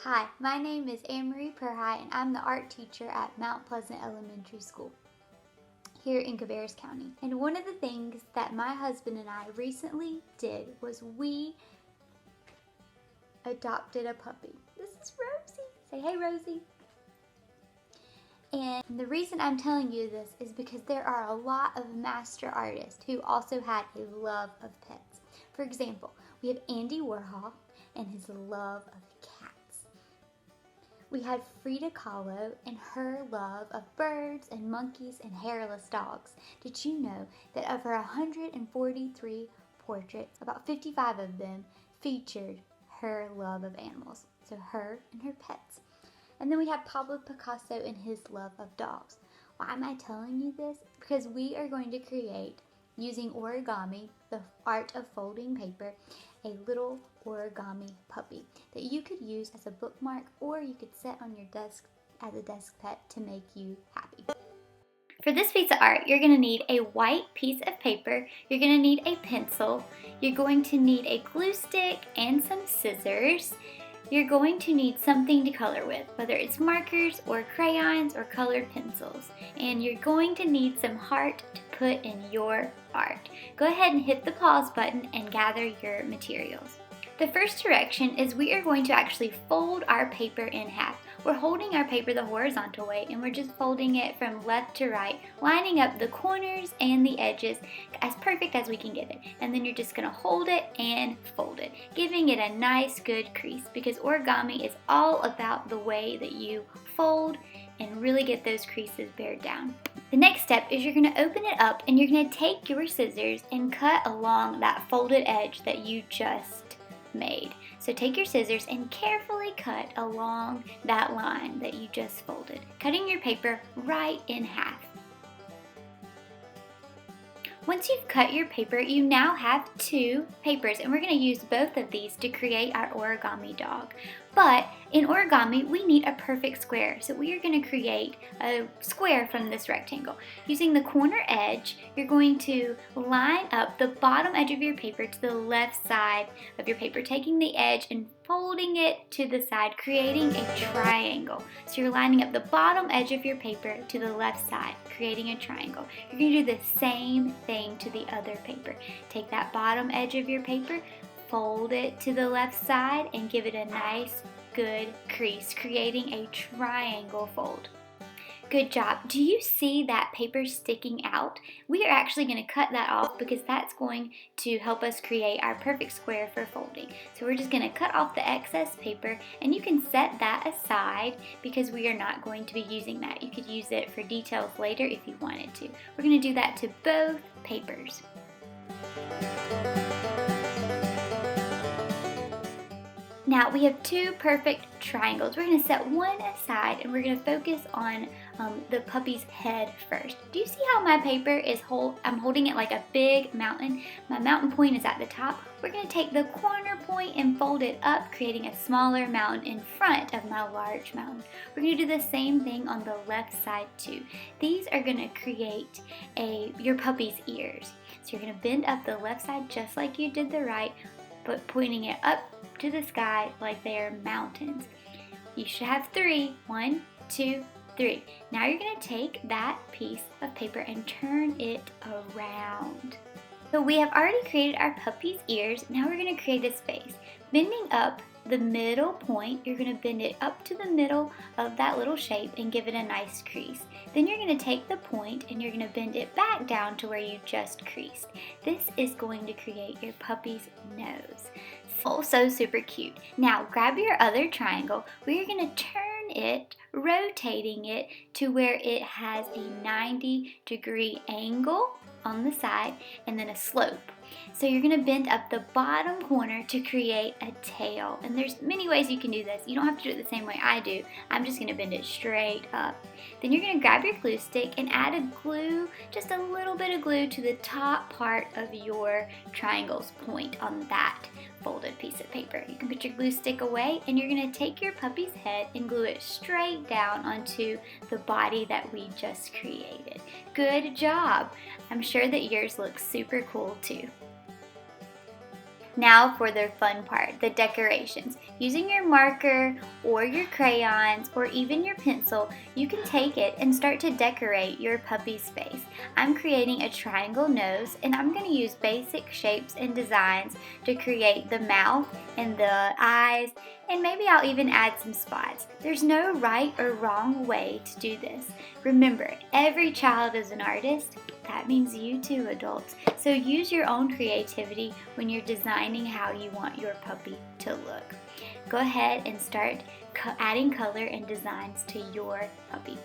Hi, my name is Anne-Marie Perhai and I'm the art teacher at Mount Pleasant Elementary School here in Cabarrus County. And one of the things that my husband and I recently did was we adopted a puppy. This is Rosie. Say hey, Rosie. And the reason I'm telling you this is because there are a lot of master artists who also had a love of pets. For example, we have Andy Warhol and his love of cats. We had FRIDA KHALO and her love of birds and monkeys and hairless dogs. Did you know that of her 143 portraits, about 55 of them featured her love of animals? So her and her pets. And then we have Pablo Picasso and his love of dogs. Why am I telling you this? Because we are going to create, using origami, the art of folding paper, a little origami puppy that you could use as a bookmark or you could set on your desk as a desk pet to make you happy. For this piece of art, you're going to need a white piece of paper, you're going to need a pencil, you're going to need a glue stick and some scissors. You're going to need something to color with, whether it's markers or crayons or colored pencils. And you're going to need some heart to put in your art. Go ahead and hit the pause button and gather your materials. The first direction is we are going to actually fold our paper in half. We're holding our paper the horizontal way and we're just folding it from left to right, lining up the corners and the edges as perfect as we can get it. And then you're just going to hold it and fold it, giving it a nice good crease, because origami is all about the way that you fold and really get those creases bared down. The next step is you're going to open it up and you're going to take your scissors and cut along that folded edge that you just made. So take your scissors and carefully cut along that line that you just folded, cutting your paper right in half. Once you've cut your paper, you now have two papers, and we're going to use both of these to create our origami dog. But in origami, we need a perfect square, so we are going to create a square from this rectangle. Using the corner edge, you're going to line up the bottom edge of your paper to the left side of your paper, taking the edge and folding it to the side, creating a triangle. So you're lining up the bottom edge of your paper to the left side, creating a triangle. You're going to do the same thing to the other paper. Take that bottom edge of your paper, fold it to the left side, and give it a nice good crease, creating a triangle fold. Good job. Do you see that paper sticking out? We are actually going to cut that off because that's going to help us create our perfect square for folding. So we're just going to cut off the excess paper, and you can set that aside because we are not going to be using that. You could use it for details later if you wanted to. We're going to do that to both papers. Now we have two perfect triangles. We're going to set one aside and we're going to focus on the puppy's head first. Do you see how my paper is I'm holding it like a big mountain? My mountain point is at the top. We're going to take the corner point and fold it up, creating a smaller mountain in front of my large mountain. We're going to do the same thing on the left side too. These are going to create your puppy's ears. So you're going to bend up the left side just like you did the right, but pointing it up to the sky like they are mountains. You should have three. 1, 2, 3. Now you're going to take that piece of paper and turn it around. So we have already created our puppy's ears. Now we're going to create a space. Bending up the middle point, you're going to bend it up to the middle of that little shape and give it a nice crease. Then you're going to take the point and you're going to bend it back down to where you just creased. This is going to create your puppy's nose. Also super cute. Now grab your other triangle. We're going to turn it, rotating it to where it has a 90-degree angle on the side and then a slope. So you're going to bend up the bottom corner to create a tail. And there's many ways you can do this. You don't have to do it the same way I do. I'm just going to bend it straight up. Then you're going to grab your glue stick and add a glue, just a little bit of glue to the top part of your triangle's point on that folded piece of paper. You can put your glue stick away and you're going to take your puppy's head and glue it straight down onto the body that we just created. Good job! I'm sure that yours looks super cool too. Now for the fun part, the decorations. Using your marker or your crayons or even your pencil, you can take it and start to decorate your puppy's face. I'm creating a triangle nose, and I'm going to use basic shapes and designs to create the mouth and the eyes, and maybe I'll even add some spots. There's no right or wrong way to do this. Remember, every child is an artist. That means you too, adults. So use your own creativity when you're designing how you want your puppy to look. Go ahead and start adding color and designs to your puppy.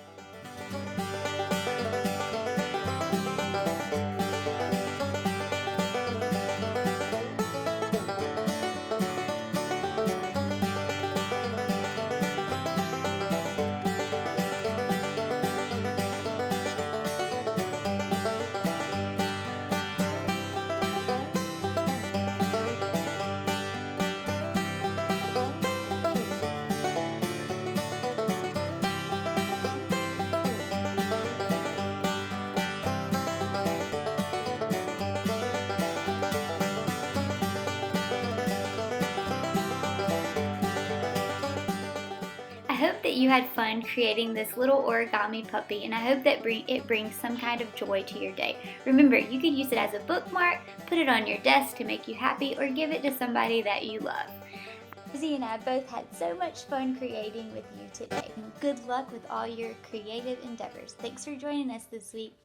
I hope that you had fun creating this little origami puppy, and I hope that it brings some kind of joy to your day. Remember, you could use it as a bookmark, put it on your desk to make you happy, or give it to somebody that you love. Rosie and I both had so much fun creating with you today. Good luck with all your creative endeavors. Thanks for joining us this week.